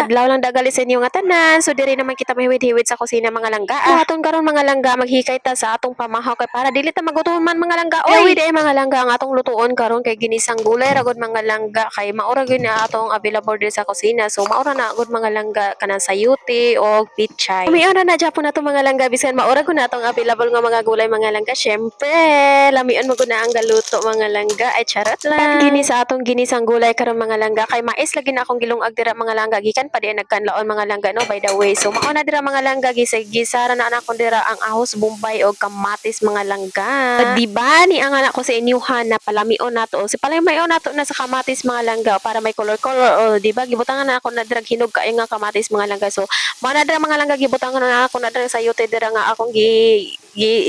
adlaw lang dagali sa inyo nga tanan. So diri naman kita mahiwid-hiwid sa kusina mga langga. Aton karon mga langga maghikay ta sa atong pamahaw kay para dili ta magutuman mga langga. Oy, di mga langga ang atong lutuon karon kay ginisang gulay ragod mga langga kay maura gyud na atong available diri sa kusina. So maura na gud mga langga kanang sayuti o pichay. Umiora na gyapon nato mga langga bisan maura gud na atong available nga mga gulay mga langga. Syempre, lamian mo gud na ang galuto mga langga. Ay charot lang. Gini sa atong ginisang gulay karon mga langga kay mais lagi na akong gilungag dira mga langga gikan pa di nagkanlaon mga langga no by the way. So mao na dira mga langga gisara na anak ko dira ang ahos bombay o kamatis mga langga. Di ba ni ang anak ko sa inyuhan na palamion nato si palamion nato na sa kamatis mga langga para may color o di ba gibutangan na ako na dira hinog kay nga kamatis mga langga. So mao na dira mga langga gibutangan na ako na dira sa yote dira nga akong gi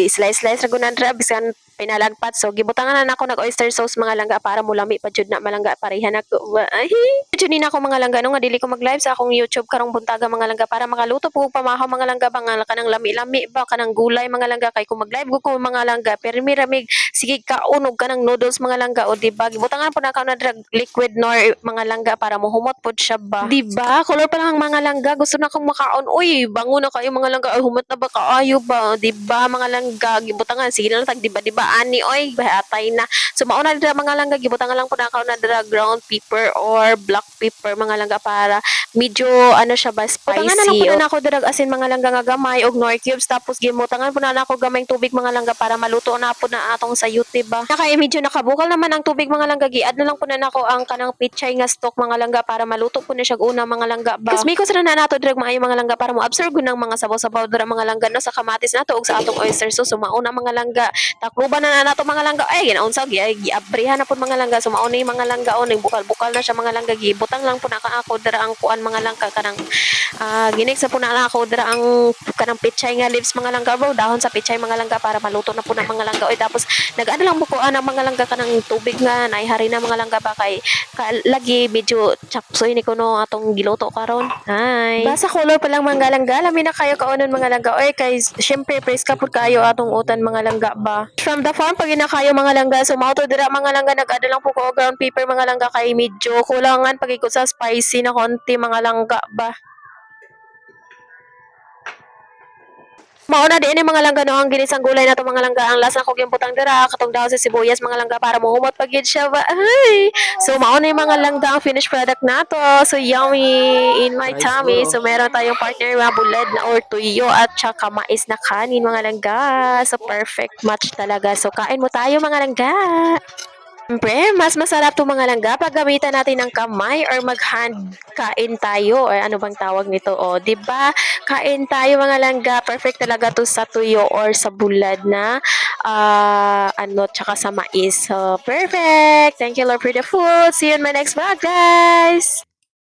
slice ra gunan dira bisan pinalagpat. So gibutangan na ako nag oyster sauce mga langga para mulami pa jud na malangga pareha na ko. Ay, jud ni ako mga langga no nga dili ko mag-live sa akong YouTube karong buntaga mga langga para makaluto po pamahaw mga langga ba nga kanang lami-lami ba kanang gulay mga langga kay kung mag-live ko mga langga permi-ramig sige kaunog kanang noodles mga langga o di ba gibutangan po na ako na drag liquid nor mga langga para mohumot pod siya ba. Di ba? Color pa lang ang mga langga gusto na akong makaon. Uy, bango na kayo mga langga. Ay, humot na ba kaayo ba? Di ba mga langga gibutangan sige na lang tag di ba ani oy bahatay na. So mauna dira mga langga gibutangan lang po na ako na dira ground pepper or black pepper mga langga para medyo ano siya ba spicy. Butangan na lang po na ako dira asin mga langga nga gamay og nor cubes tapos gimutangan po na ako gamayng tubig mga langga para maluto na po na atong sayuti ba. Nakay medyo nakabukal naman ang tubig mga langga gi-add na lang po na nako ang kanang pichay nga stock mga langga para maluto po na siya una mga langga ba. Kasi mikos ra na nato dira maayo mga langga para mo absorb ng mga sabaw-sabaw dira mga langga no sa kamatis nato ug sa atong oyster sauce. So mauna mga langga takluban na nato mga langga ay ginaunsa giabrihan na pud mga langga. So mauna mga langga on bukal-bukal na siya mga langga gibutang lang po na ako dira ang kuan mga langga kanang ginig sa po na ako dira ang kanang pichay nga leaves mga langga bro dahon sa pichay mga langga para maluto na po na mga langga oy tapos nag-ano lang po ang mga langga kanang tubig nga naihari na mga langga ba kay lagi medyo chapsoy ni kuno atong giluto karon. Hi. Basta color pa lang mga langga lami na kayo kaunon mga langga oy kay syempre preska pud kayo atong utan mga langga ba. From the farm pag kayo mga langga so mao to dira mga langga nag-ada lang po ko ground pepper mga langga kay medyo kulangan pagikot sa spicy na konti mga langga ba. Mauna din mga langga no ang ginisang gulay na to mga langga ang lasa ko gimbutang dira katong daw sa sibuyas mga langga para mohumot pag gid siya ba. Ay. So mauna yung mga langga ang finished product nato. So yummy in my tummy. So meron tayong partner mga bulad na or tuyo at saka mais na kanin mga langga. So perfect match talaga. So kain mo tayo mga langga. Siyempre, mas masarap itong mga langga pag gamitan natin ng kamay or mag-hand kain tayo or ano bang tawag nito o, 'di ba? Kain tayo mga langga, perfect talaga to sa tuyo or sa bulad na ano tsaka sa mais. So, perfect. Thank you Lord for the food. See you in my next vlog, guys.